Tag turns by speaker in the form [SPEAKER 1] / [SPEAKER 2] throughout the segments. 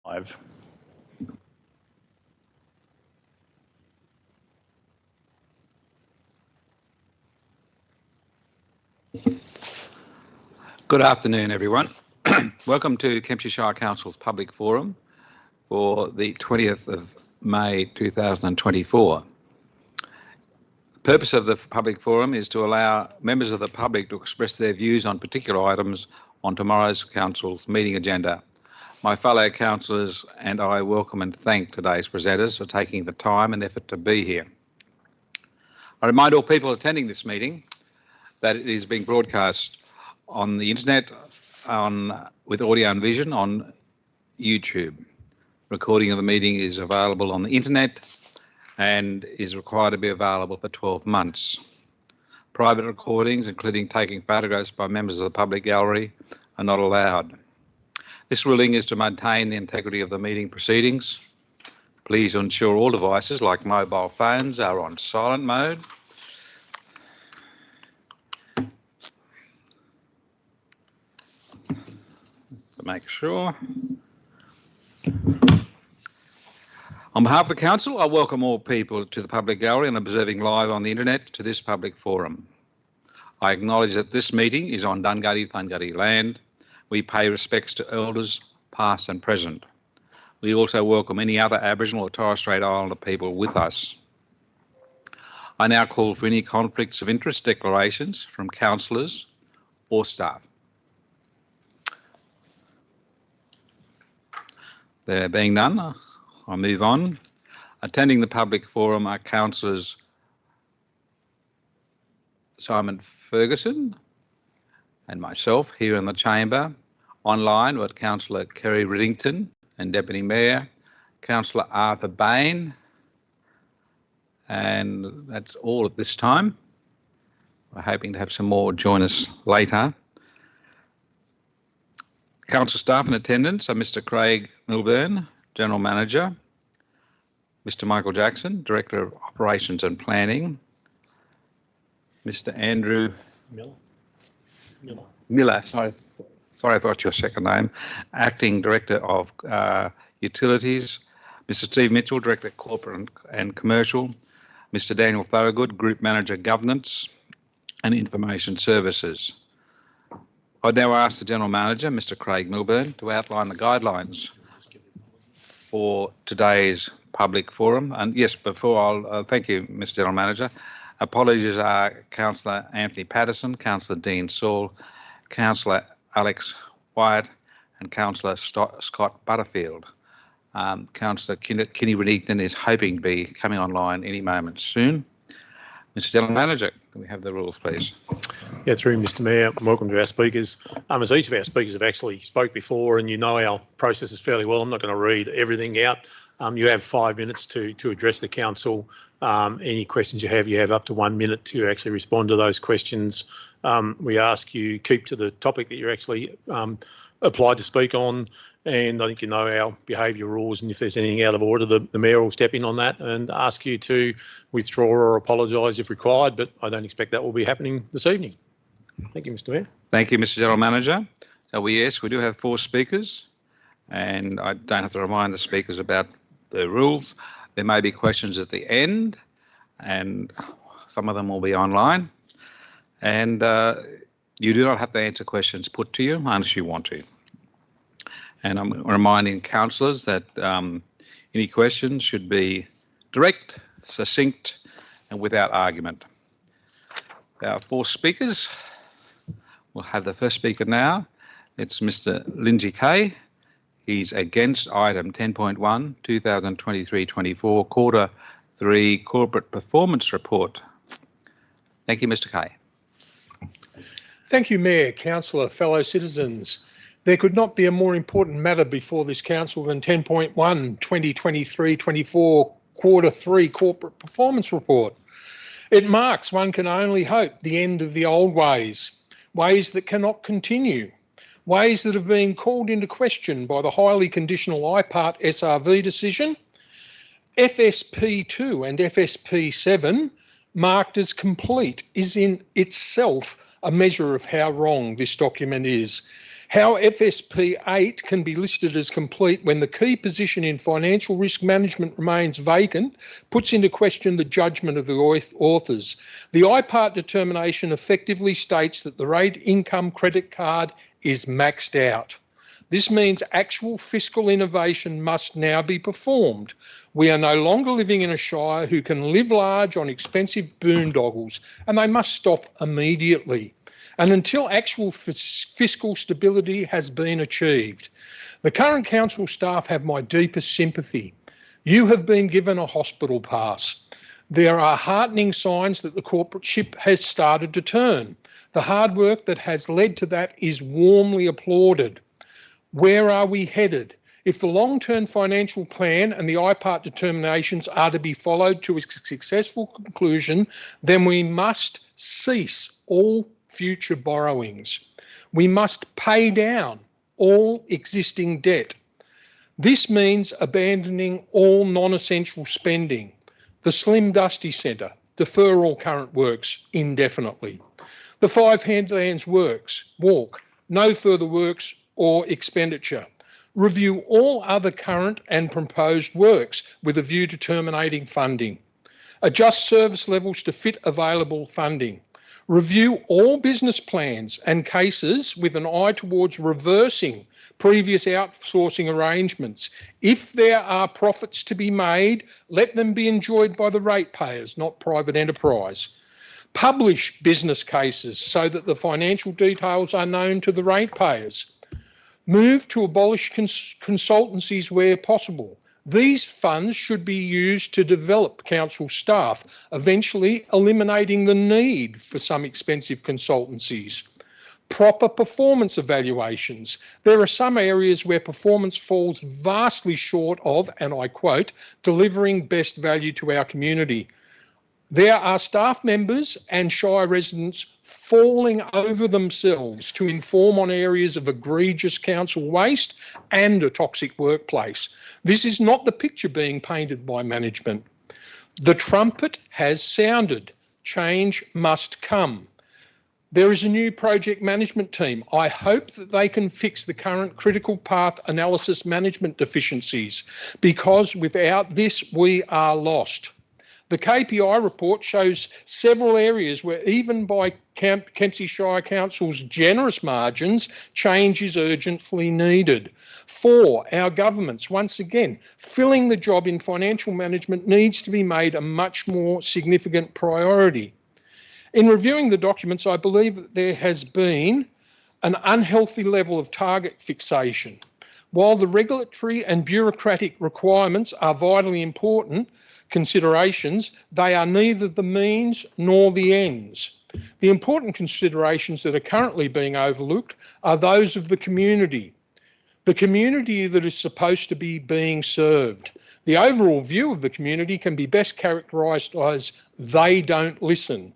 [SPEAKER 1] Live.
[SPEAKER 2] Good afternoon, everyone. Welcome to Kempsey Shire Council's public forum for the 20th of May 2024. The purpose of the public forum is to allow members of the public to express their views on particular items on tomorrow's Council's meeting agenda. My fellow councillors and I welcome and thank today's presenters for taking the time and effort to be here. I remind all people attending this meeting that it is being broadcast on the internet with audio and vision on YouTube. Recording of the meeting is available on the internet and is required to be available for 12 months. Private recordings, including taking photographs by members of the public gallery, are not allowed. This ruling is to maintain the integrity of the meeting proceedings. Please ensure all devices like mobile phones are on silent mode. To make sure. On behalf of the Council, I welcome all people to the public gallery and observing live on the internet to this public forum. I acknowledge that this meeting is on Dunghutti land. We pay respects to elders, past and present. We also welcome any other Aboriginal or Torres Strait Islander people with us. I now call for any conflicts of interest declarations from councillors or staff. There being none, I'll move on. Attending the public forum are councillors Simon Ferguson and myself here in the chamber. Online with Councillor Kerry Riddington and Deputy Mayor, Councillor Arthur Bain, and that's all at this time. We're hoping to have some more join us later. Council staff in attendance are Mr. Craig Milburn, General Manager, Mr. Michael Jackson, Director of Operations and Planning, Mr. Andrew Miller, sorry, I thought your second name, Acting Director of Utilities, Mr. Steve Mitchell, Director of Corporate and Commercial, Mr. Daniel Thorogood, Group Manager Governance and Information Services. I now ask the General Manager, Mr. Craig Milburn, to outline the guidelines for today's public forum. And yes, before I'll thank you, Mr. General Manager. Apologies are Councillor Anthony Patterson, Councillor Dean Saul, Councillor Alex Wyatt and Councillor Scott Butterfield. Councillor Kenny Riddington is hoping to be coming online any moment soon. Mr. General Manager, can we have the rules, please?
[SPEAKER 1] Yeah, through Mr. Mayor, welcome to our speakers. As each of our speakers have actually spoke before, and you know our processes fairly well, I'm not going to read everything out. You have 5 minutes to address the council. Any questions you have up to 1 minute to actually respond to those questions. We ask you keep to the topic that you're actually applied to speak on, and I think you know our behaviour rules, and if there's anything out of order, the Mayor will step in on that and ask you to withdraw or apologise if required, but I don't expect that will be happening this evening. Thank you, Mr. Mayor. Thank you, Mr.
[SPEAKER 2] General Manager. So we do have 4 speakers, and I don't have to remind the speakers about the rules. There may be questions at the end, and some of them will be online, and you do not have to answer questions put to you unless you want to. And I'm reminding councillors that any questions should be direct, succinct and without argument. Our 4 speakers. We'll have the first speaker now. It's Mr. Lindsay Kay. He's against item 10.1, 2023-24 Quarter 3 Corporate Performance Report. Thank you, Mr. Kay.
[SPEAKER 3] Thank you, Mayor, Councillor, fellow citizens. There could not be a more important matter before this council than 10.1 2023-24 Quarter 3 Corporate Performance Report. It marks, one can only hope, the end of the old ways, ways that cannot continue, ways that have been called into question by the highly conditional IPART SRV decision, FSP2 and FSP7, marked as complete, is in itself a measure of how wrong this document is. How FSP 8 can be listed as complete when the key position in financial risk management remains vacant puts into question the judgment of the authors. The IPART determination effectively states that the rate income credit card is maxed out. This means actual fiscal innovation must now be performed. We are no longer living in a shire who can live large on expensive boondoggles, and they must stop immediately. And until actual fiscal stability has been achieved. The current council staff have my deepest sympathy. You have been given a hospital pass. There are heartening signs that the corporate ship has started to turn. The hard work that has led to that is warmly applauded. Where are we headed? If the long-term financial plan and the IPART determinations are to be followed to a successful conclusion, then we must cease all future borrowings. We must pay down all existing debt. This means abandoning all non-essential spending. The Slim Dusty Centre, defer all current works indefinitely. The Five Headlands Walk, no further works or expenditure. Review all other current and proposed works with a view to terminating funding. Adjust service levels to fit available funding. Review all business plans and cases with an eye towards reversing previous outsourcing arrangements. If there are profits to be made, let them be enjoyed by the ratepayers, not private enterprise. Publish business cases so that the financial details are known to the ratepayers. Move to abolish consultancies where possible. These funds should be used to develop council staff, eventually eliminating the need for some expensive consultancies. Proper performance evaluations. There are some areas where performance falls vastly short of, and I quote, delivering best value to our community. There are staff members and Shire residents falling over themselves to inform on areas of egregious council waste and a toxic workplace. This is not the picture being painted by management. The trumpet has sounded. Change must come. There is a new project management team. I hope that they can fix the current critical path analysis management deficiencies, because without this, we are lost. The KPI report shows several areas where, even by Kempsey Shire Council's generous margins, change is urgently needed. 4, our governments, once again, filling the job in financial management needs to be made a much more significant priority. In reviewing the documents, I believe that there has been an unhealthy level of target fixation. While the regulatory and bureaucratic requirements are vitally important considerations, they are neither the means nor the ends. The important considerations that are currently being overlooked are those of the community that is supposed to be being served. The overall view of the community can be best characterised as they don't listen.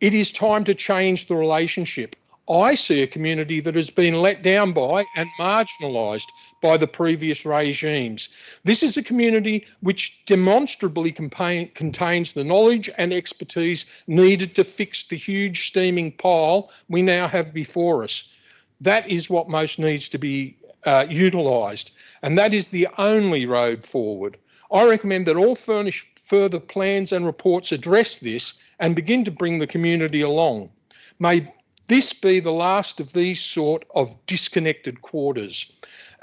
[SPEAKER 3] It is time to change the relationship. I see a community that has been let down by and marginalised by the previous regimes. This is a community which demonstrably contains the knowledge and expertise needed to fix the huge steaming pile we now have before us. That is what most needs to be utilised, and that is the only road forward. I recommend that all further plans and reports address this and begin to bring the community along. May this be the last of these sort of disconnected quarters.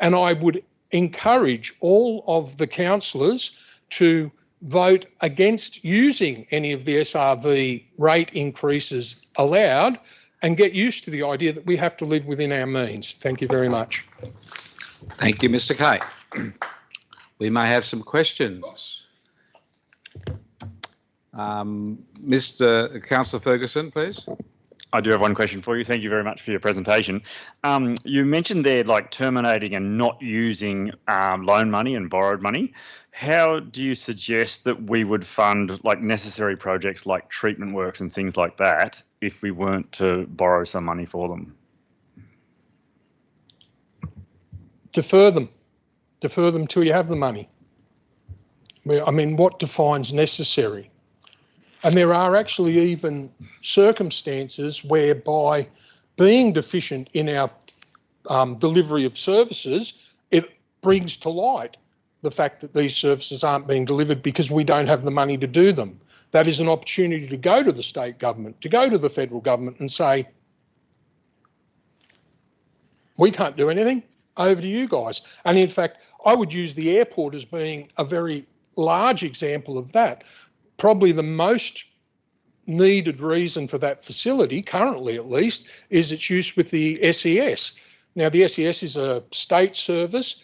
[SPEAKER 3] And I would encourage all of the councillors to vote against using any of the SRV rate increases allowed and get used to the idea that we have to live within our means. Thank you very much.
[SPEAKER 2] Thank you, Mr. Kay. We may have some questions. Mr. Councillor Ferguson, please.
[SPEAKER 4] I do have one question for you. Thank you very much for your presentation. You mentioned there like terminating and not using loan money and borrowed money. How do you suggest that we would fund like necessary projects like treatment works and things like that if we weren't to borrow some money for them?
[SPEAKER 3] Defer them till you have the money. I mean, what defines necessary? And there are actually even circumstances whereby being deficient in our delivery of services, it brings to light the fact that these services aren't being delivered because we don't have the money to do them. That is an opportunity to go to the state government, to go to the federal government and say, we can't do anything, over to you guys. And in fact, I would use the airport as being a very large example of that. Probably the most needed reason for that facility, currently at least, is its use with the SES. Now, the SES is a state service.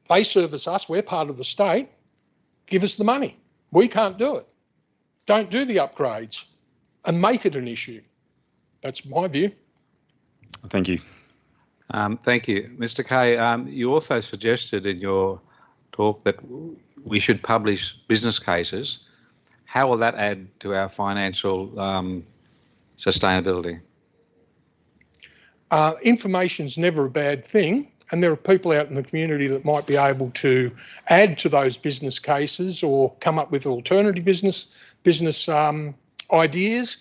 [SPEAKER 3] They service us, we're part of the state. Give us the money. We can't do it. Don't do the upgrades and make it an issue. That's my view.
[SPEAKER 4] Thank you.
[SPEAKER 2] Thank you. Mr. Kay, you also suggested in your talk that we should publish business cases. How will that add to our financial sustainability?
[SPEAKER 3] Information's never a bad thing, and there are people out in the community that might be able to add to those business cases or come up with alternative business ideas.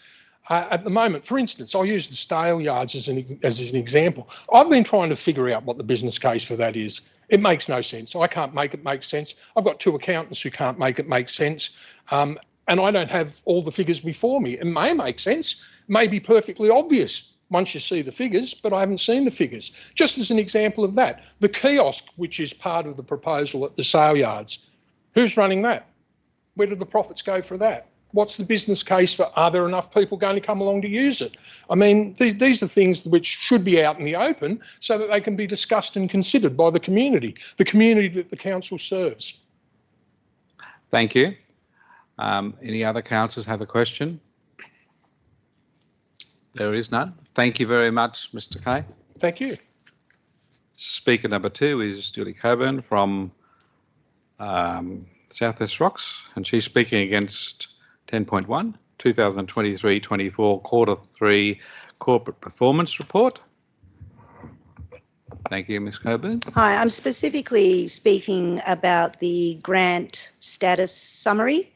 [SPEAKER 3] At the moment, for instance, I'll use the stale yards as an example. I've been trying to figure out what the business case for that is. It makes no sense. I can't make it make sense. I've got two accountants who can't make it make sense. And I don't have all the figures before me. It may make sense, may be perfectly obvious once you see the figures, but I haven't seen the figures. Just as an example of that, the kiosk, which is part of the proposal at the sale yards, who's running that? Where do the profits go for that? What's the business case for, are there enough people going to come along to use it? I mean, these are things which should be out in the open so that they can be discussed and considered by the community that the council serves.
[SPEAKER 2] Thank you. Any other councillors have a question? There is none. Thank you very much, Mr. Kay.
[SPEAKER 3] Thank you.
[SPEAKER 2] Speaker number 2 is Julie Coburn from South West Rocks, and she's speaking against 10.1, 2023-24 Quarter 3 Corporate Performance Report. Thank you, Ms. Coburn.
[SPEAKER 5] Hi, I'm specifically speaking about the grant status summary.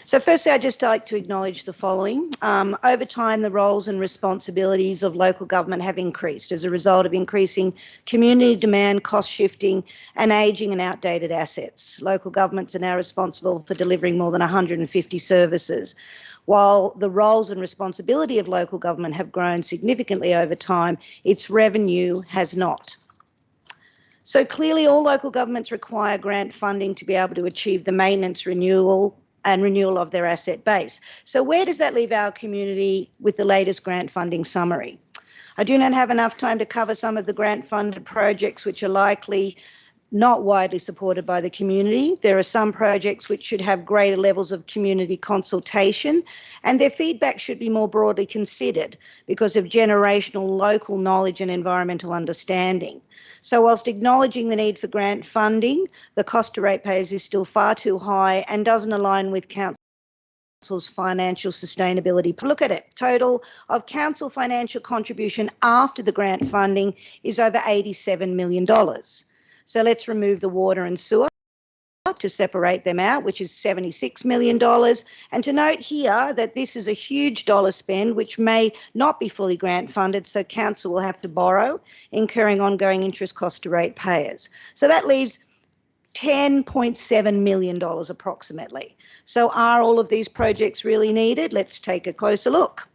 [SPEAKER 5] So firstly, I'd just like to acknowledge the following. Over time, the roles and responsibilities of local government have increased as a result of increasing community demand, cost shifting and ageing and outdated assets. Local governments are now responsible for delivering more than 150 services. While the roles and responsibility of local government have grown significantly over time, its revenue has not. So clearly all local governments require grant funding to be able to achieve the maintenance, renewal of their asset base. So where does that leave our community with the latest grant funding summary? I do not have enough time to cover some of the grant funded projects which are likely not widely supported by the community. There are some projects which should have greater levels of community consultation, and their feedback should be more broadly considered because of generational local knowledge and environmental understanding. So whilst acknowledging the need for grant funding, the cost to ratepayers is still far too high and doesn't align with council's financial sustainability. Look at it. Total of council financial contribution after the grant funding is over $87 million. So let's remove the water and sewer to separate them out, which is $76 million. And to note here that this is a huge dollar spend, which may not be fully grant funded, so council will have to borrow, incurring ongoing interest costs to ratepayers. So that leaves $10.7 million approximately. So are all of these projects really needed? Let's take a closer look.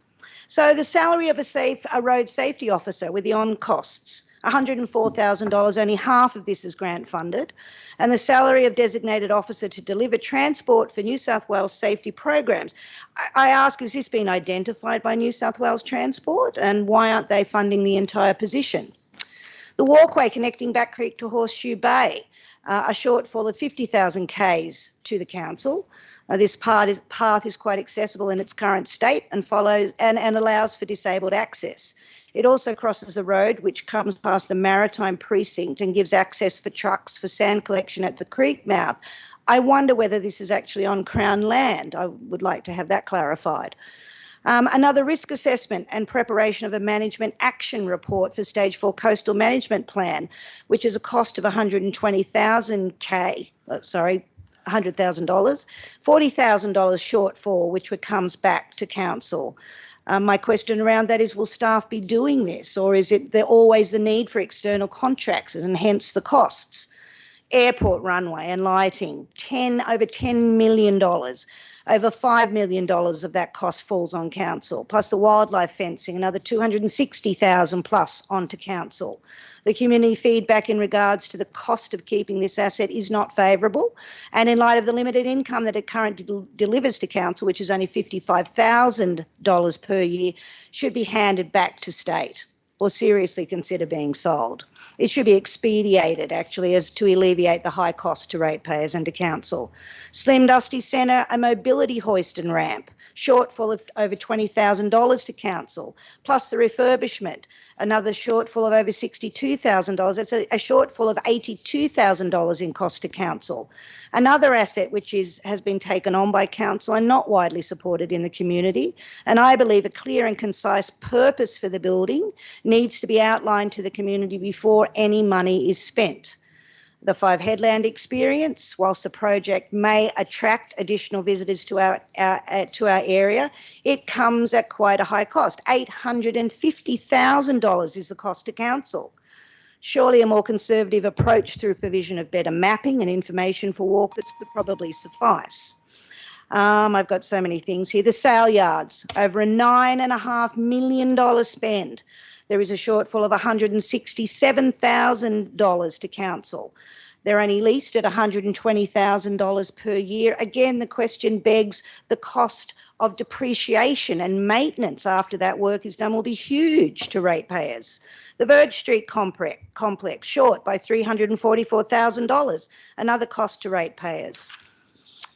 [SPEAKER 5] So the salary of a road safety officer with the on costs, $104,000, only half of this is grant funded, and the salary of designated officer to deliver transport for New South Wales safety programs. I ask, has this been identified by New South Wales Transport, and why aren't they funding the entire position? The walkway connecting Back Creek to Horseshoe Bay, a shortfall of 50,000 Ks to the council. This path is quite accessible in its current state and allows for disabled access. It also crosses a road which comes past the Maritime Precinct and gives access for trucks for sand collection at the creek mouth. I wonder whether this is actually on Crown land. I would like to have that clarified. Another risk assessment and preparation of a management action report for Stage 4 Coastal Management Plan, which is a cost of $120,000, $40,000 shortfall, which comes back to council. My question around that is, will staff be doing this, or is it there always the need for external contracts and hence the costs? Airport runway and lighting, over $10 million. Over $5 million of that cost falls on council, plus the wildlife fencing, another $260,000 plus onto council. The community feedback in regards to the cost of keeping this asset is not favourable, and in light of the limited income that it currently delivers to council, which is only $55,000 per year, should be handed back to state or seriously consider being sold. It should be expedited, actually, as to alleviate the high cost to ratepayers and to council. Slim Dusty Centre, a mobility hoist and ramp, shortfall of over $20,000 to council, plus the refurbishment, another shortfall of over $62,000. That's a shortfall of $82,000 in cost to council. Another asset which has been taken on by council and not widely supported in the community, and I believe a clear and concise purpose for the building needs to be outlined to the community before any money is spent. The Five Headland experience, whilst the project may attract additional visitors to our area, it comes at quite a high cost. $850,000 is the cost to council. Surely a more conservative approach through provision of better mapping and information for walkers could probably suffice. I've got so many things here. The sale yards, over a $9.5 million spend. There is a shortfall of $167,000 to council. They're only leased at $120,000 per year. Again, the question begs, the cost of depreciation and maintenance after that work is done will be huge to ratepayers. The Verge Street complex, short by $344,000, another cost to ratepayers.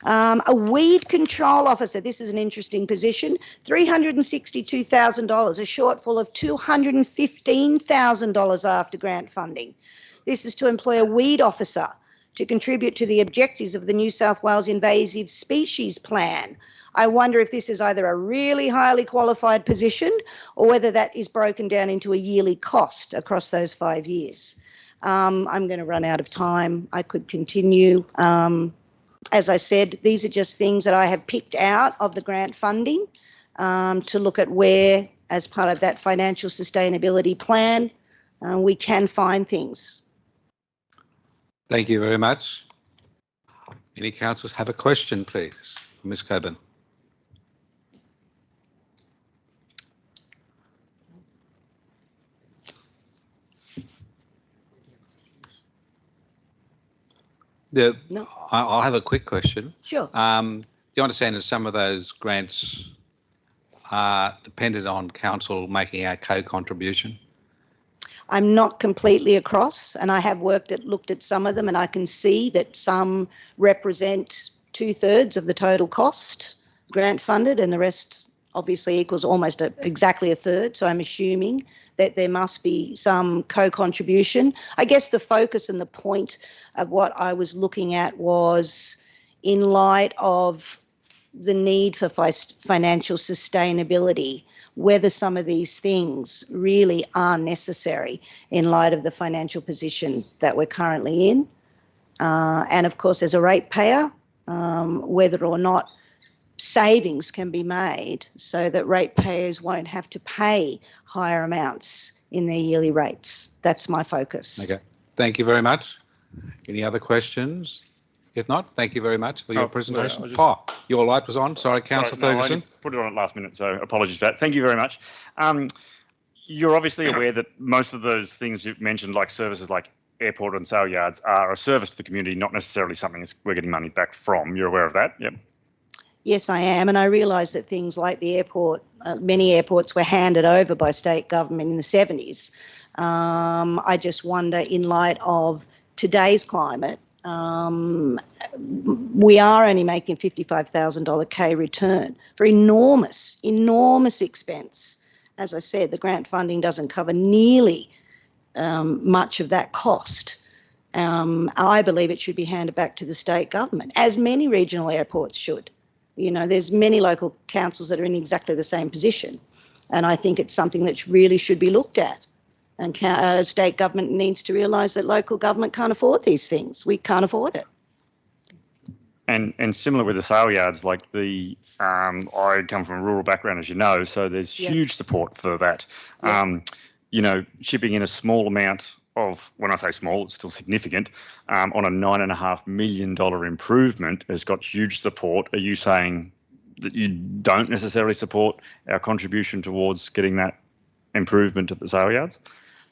[SPEAKER 5] A weed control officer, this is an interesting position, $362,000, a shortfall of $215,000 after grant funding. This is to employ a weed officer to contribute to the objectives of the New South Wales Invasive Species Plan. I wonder if this is either a really highly qualified position or whether that is broken down into a yearly cost across those 5 years. I'm going to run out of time. I could continue. As I said, these are just things that I have picked out of the grant funding to look at where, as part of that financial sustainability plan, we can find things.
[SPEAKER 2] Thank you very much. Any councillors have a question, please? Ms. Coburn. No. I'll have a quick question.
[SPEAKER 5] Sure.
[SPEAKER 2] Do you understand that some of those grants are dependent on council making a co-contribution?
[SPEAKER 5] I'm not completely across, and I have looked at some of them, and I can see that some represent 2/3 of the total cost grant funded, and the rest obviously equals almost exactly 1/3. So I'm assuming that there must be some co-contribution. I guess the focus and the point of what I was looking at was, in light of the need for financial sustainability, whether some of these things really are necessary in light of the financial position that we're currently in. And of course, as a ratepayer, whether or not savings can be made so that ratepayers won't have to pay higher amounts in their yearly rates. That's my focus.
[SPEAKER 2] Okay. Thank you very much. Any other questions? If not, thank you very much for your presentation. Your light was on. Sorry, Councillor Ferguson.
[SPEAKER 4] I put it on at last minute, so apologies for that. Thank you very much. You're obviously aware that most of those things you've mentioned, like services like airport and sale yards, are a service to the community, not necessarily something we're getting money back from. You're aware of that? Yep.
[SPEAKER 5] Yes, I am, and I realise that things like the airport, many airports were handed over by state government in the 70s. I just wonder, in light of today's climate, we are only making $55,000 K return for enormous expense. As I said, the grant funding doesn't cover nearly much of that cost. I believe it should be handed back to the state government, as many regional airports should. You know, there's many local councils that are in exactly the same position, and I think it's something that really should be looked at. And state government needs to realise that local government can't afford these things. We can't afford it.
[SPEAKER 4] And similar with the sale yards, like I come from a rural background, as you know, so there's huge support for that. Chipping in a small amount of, when I say small, it's still significant, on a $9.5 million improvement has got huge support. Are you saying that you don't necessarily support our contribution towards getting that improvement at the sale yards?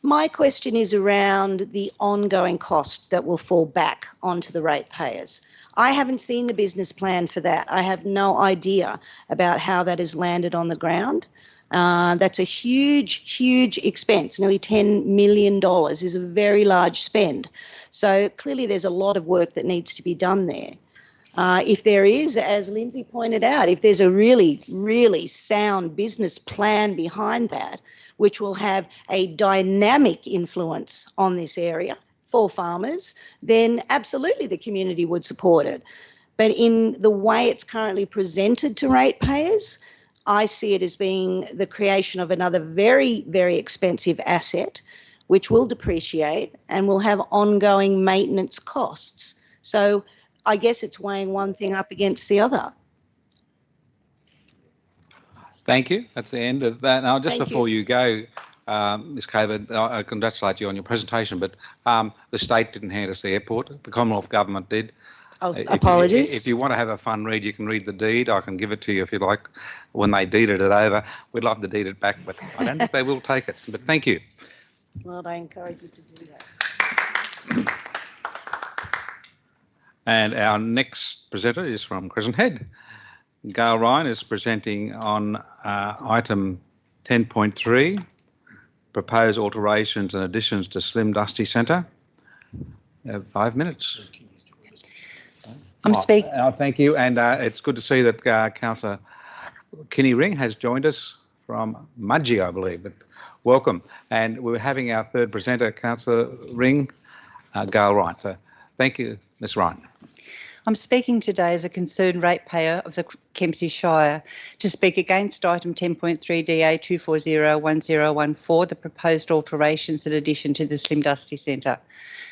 [SPEAKER 5] My question is around the ongoing cost that will fall back onto the ratepayers. I haven't seen the business plan for that. I have no idea about how that has landed on the ground. That's a huge, huge expense. Nearly $10 million is a very large spend. So clearly there's a lot of work that needs to be done there. If there is, as Lindsay pointed out, if there's a really, really sound business plan behind that, which will have a dynamic influence on this area for farmers, then absolutely the community would support it. But in the way it's currently presented to ratepayers, I see it as being the creation of another very, very expensive asset, which will depreciate and will have ongoing maintenance costs. So I guess it's weighing one thing up against the other.
[SPEAKER 2] Thank you. That's the end of that. Now, just before you go, Ms. Caver, I congratulate you on your presentation, but the state didn't hand us the airport. The Commonwealth Government did.
[SPEAKER 5] Oh, apologies.
[SPEAKER 2] If you want to have a fun read, you can read the deed. I can give it to you if you like. When they deeded it over, we'd love to deed it back, but I don't think they will take it. But thank you.
[SPEAKER 5] Well, I encourage you to do that.
[SPEAKER 2] And our next presenter is from Crescent Head. Gail Ryan is presenting on item 10.3, proposed alterations and additions to Slim Dusty Centre. You have 5 minutes.
[SPEAKER 6] I'm speaking.
[SPEAKER 2] Thank you, and it's good to see that Councillor Kinney Ring has joined us from Mudgee, I believe. But welcome, and we're having our third presenter, Councillor Ring, Gail Ryan. So thank you, Ms. Ryan.
[SPEAKER 6] I'm speaking today as a concerned ratepayer of the Kempsey Shire to speak against item 10.3 DA 2401014, the proposed alterations in addition to the Slim Dusty Centre,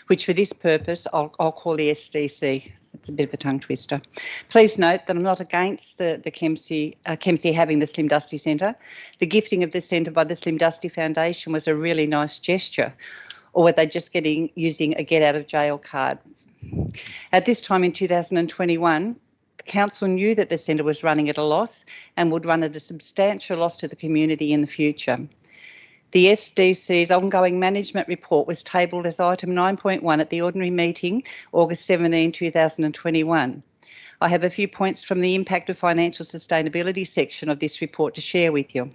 [SPEAKER 6] which for this purpose I'll call the SDC. It's a bit of a tongue twister. Please note that I'm not against the Kempsey having the Slim Dusty Centre. The gifting of the centre by the Slim Dusty Foundation was a really nice gesture. Or were they just using a get out of jail card? At this time in 2021, the council knew that the centre was running at a loss and would run at a substantial loss to the community in the future. The SDC's ongoing management report was tabled as item 9.1 at the ordinary meeting, August 17, 2021. I have a few points from the impact of financial sustainability section of this report to share with you.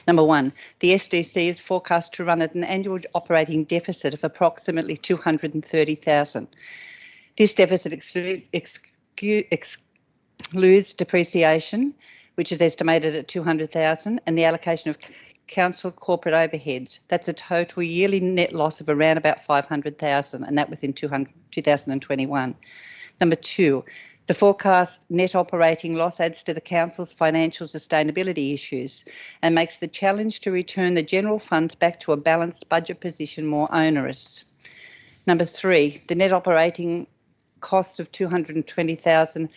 [SPEAKER 6] Number one, the SDC is forecast to run at an annual operating deficit of approximately $230,000. This deficit excludes depreciation, which is estimated at $200,000, and the allocation of council corporate overheads. That's a total yearly net loss of around about $500,000, and that was in 2021. Number two, the forecast net operating loss adds to the council's financial sustainability issues and makes the challenge to return the general funds back to a balanced budget position more onerous. Number three, the net operating cost of $220,000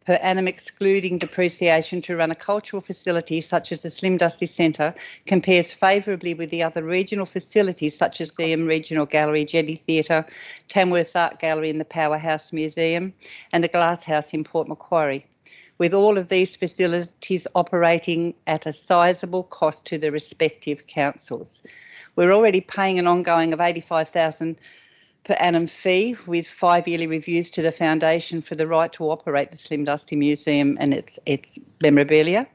[SPEAKER 6] per annum excluding depreciation to run a cultural facility such as the Slim Dusty Centre compares favourably with the other regional facilities such as the Regional Gallery, Jetty Theatre, Tamworth Art Gallery and the Powerhouse Museum and the Glass House in Port Macquarie, with all of these facilities operating at a sizable cost to the respective councils. We're already paying an ongoing of $85,000 per annum fee with 5 yearly reviews to the foundation for the right to operate the Slim Dusty Museum and its memorabilia.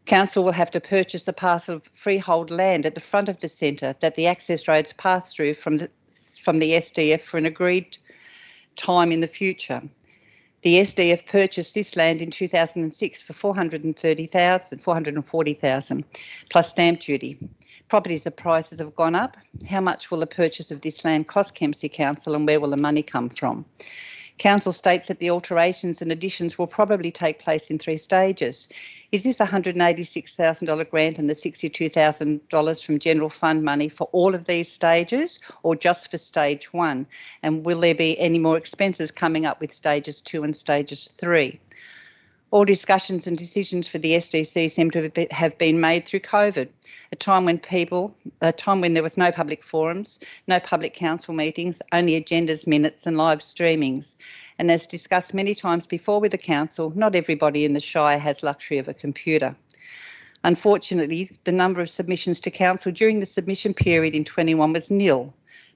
[SPEAKER 6] Council will have to purchase the parcel of freehold land at the front of the centre that the access roads pass through from the SDF for an agreed time in the future. The SDF purchased this land in 2006 for $440,000 plus stamp duty. Properties prices have gone up. How much will the purchase of this land cost Kempsey Council and where will the money come from? Council states that the alterations and additions will probably take place in 3 stages. Is this $186,000 grant and the $62,000 from general fund money for all of these stages, or just for stage 1? And will there be any more expenses coming up with stages 2 and stages 3? All discussions and decisions for the SDC seem to have been made through COVID, a time when there was no public forums, no public council meetings, only agendas, minutes and live streamings. And as discussed many times before with the council, not everybody in the Shire has luxury of a computer. Unfortunately, the number of submissions to council during the submission period in 21 was nil,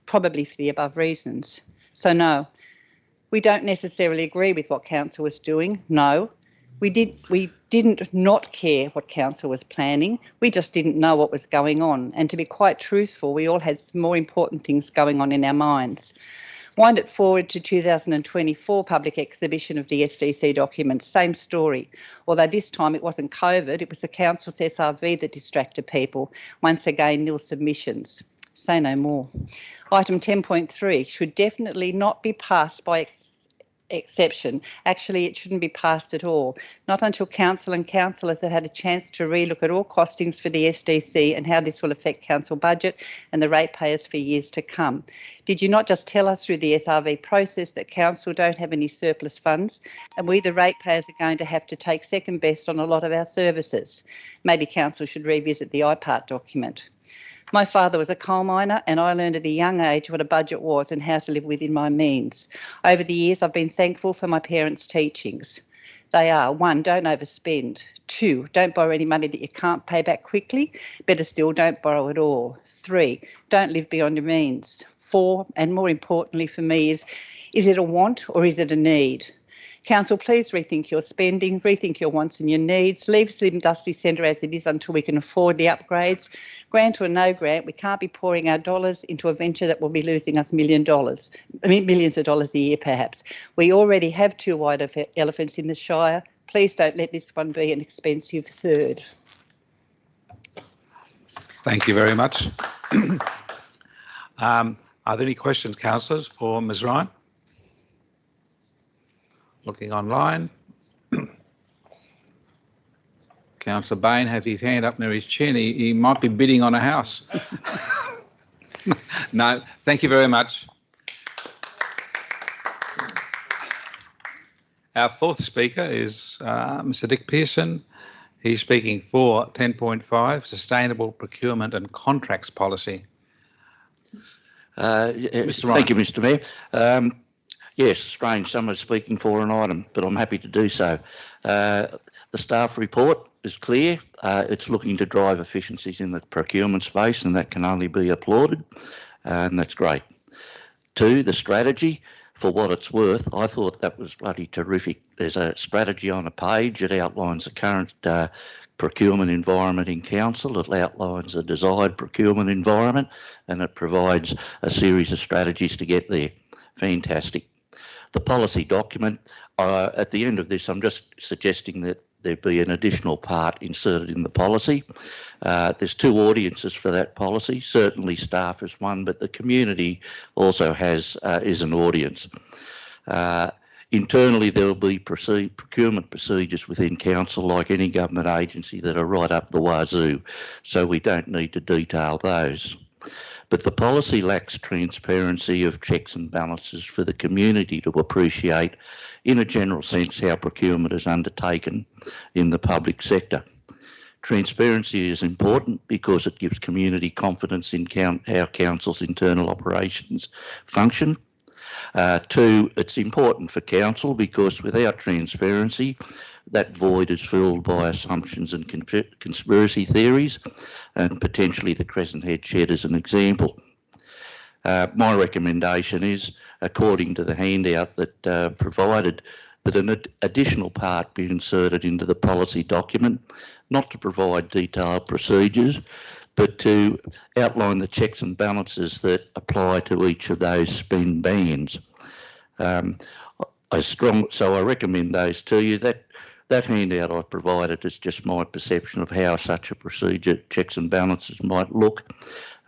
[SPEAKER 6] probably for the above reasons. So no, we don't necessarily agree with what council was doing, no. We didn't not care what council was planning. We just didn't know what was going on. And to be quite truthful, we all had more important things going on in our minds. Wind it forward to 2024 public exhibition of the SDC documents, same story. Although this time it wasn't COVID, it was the council's SRV that distracted people. Once again, nil submissions. Say no more. Item 10.3 should definitely not be passed by exception. Actually, it shouldn't be passed at all. Not until council and councillors have had a chance to relook at all costings for the SDC and how this will affect council budget and the ratepayers for years to come. Did you not just tell us through the SRV process that council don't have any surplus funds and we, the ratepayers, are going to have to take second best on a lot of our services? Maybe council should revisit the IPART document. My father was a coal miner and I learned at a young age what a budget was and how to live within my means. Over the years, I've been thankful for my parents' teachings. They are: 1, don't overspend. 2, don't borrow any money that you can't pay back quickly. Better still, don't borrow at all. 3, don't live beyond your means. 4, and more importantly for me, is it a want or is it a need? Council, please rethink your spending, rethink your wants and your needs. Leave Slim Dusty Centre as it is until we can afford the upgrades. Grant or no grant, we can't be pouring our dollars into a venture that will be losing us millions of dollars a year perhaps. We already have 2 white elephants in the Shire. Please don't let this one be an expensive third.
[SPEAKER 2] Thank you very much. Are there any questions, councillors, for Ms Ryan? Looking online. Councillor Bain has his hand up near his chin. He might be bidding on a house. No, thank you very much. Our 4th speaker is Mr Dick Pearson. He's speaking for 10.5, Sustainable Procurement and Contracts Policy.
[SPEAKER 7] Thank you, Mr Mayor. Yes, strange, someone's speaking for an item, but I'm happy to do so. The staff report is clear. It's looking to drive efficiencies in the procurement space, and that can only be applauded, and that's great. 2, the strategy, for what it's worth, I thought that was bloody terrific. There's a strategy on a page. It outlines the current procurement environment in council. It outlines the desired procurement environment, and it provides a series of strategies to get there. Fantastic. The policy document, at the end of this, I'm just suggesting that there be an additional part inserted in the policy. There's 2 audiences for that policy. Certainly staff is one, but the community also is an audience. Internally, there will be procurement procedures within council, like any government agency, that are right up the wazoo, so we don't need to detail those. But the policy lacks transparency of checks and balances for the community to appreciate, in a general sense, how procurement is undertaken in the public sector. Transparency is important because it gives community confidence in how council's internal operations function. 2, it's important for council because without transparency, that void is filled by assumptions and conspiracy theories, and potentially the Crescent Head shed is an example. My recommendation is, according to the handout that provided, that an additional part be inserted into the policy document, not to provide detailed procedures, but to outline the checks and balances that apply to each of those spend bands. So I recommend those to you. That That handout I provided is just my perception of how such a procedure, checks and balances, might look.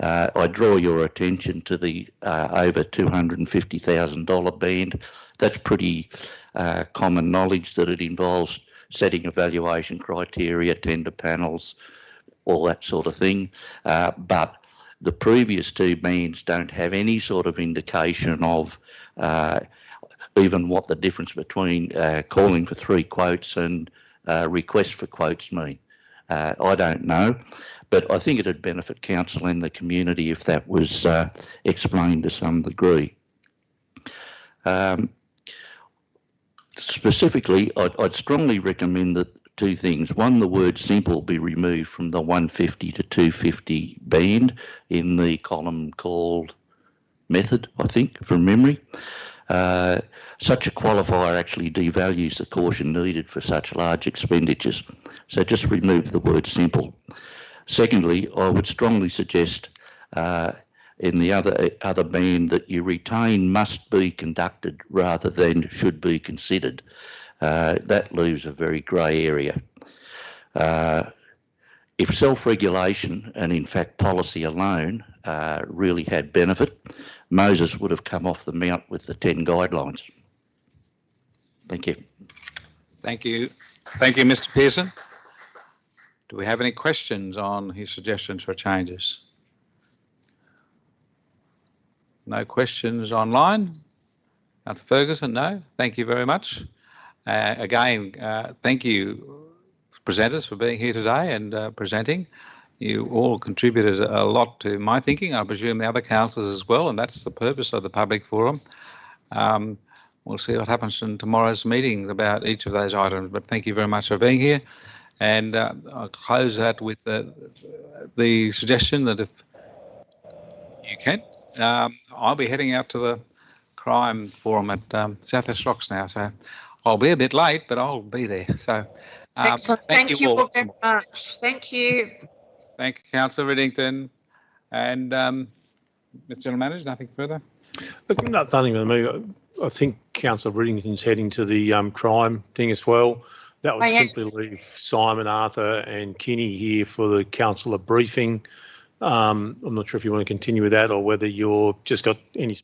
[SPEAKER 7] I draw your attention to the over $250,000 band. That's pretty common knowledge that it involves setting evaluation criteria, tender panels, all that sort of thing. But the previous two bands don't have any sort of indication of even what the difference between calling for 3 quotes and request for quotes mean. I don't know, but I think it'd benefit council and the community if that was explained to some degree. Specifically, I'd strongly recommend that 2 things. One, the word simple be removed from the 150 to 250 band in the column called method, I think, from memory. Such a qualifier actually devalues the caution needed for such large expenditures. So just remove the word simple. Secondly, I would strongly suggest in the other band that you retain must be conducted rather than should be considered. That leaves a very grey area. If self-regulation and in fact policy alone really had benefit, Moses would have come off the mount with the 10 guidelines. Thank you.
[SPEAKER 2] Thank you. Thank you, Mr. Pearson. Do we have any questions on his suggestions for changes? No questions online? Councillor Ferguson, no? Thank you very much. Again, thank you, presenters, for being here today and presenting. You all contributed a lot to my thinking. I presume the other councillors as well, and that's the purpose of the public forum. We'll see what happens in tomorrow's meeting about each of those items, but thank you very much for being here. And I'll close that with the suggestion that if you can, I'll be heading out to the crime forum at South West Rocks now, so I'll be a bit late, but I'll be there. So
[SPEAKER 8] excellent. Thank you all very much. Thank you.
[SPEAKER 2] Thank you, Councillor Riddington. And Mr. General Manager, nothing further?
[SPEAKER 1] Look, nothing with me. I think Councillor Riddington's heading to the crime thing as well. That would simply leave Simon, Arthur and Kinney here for the councillor briefing. I'm not sure if you want to continue with that or whether you've just got any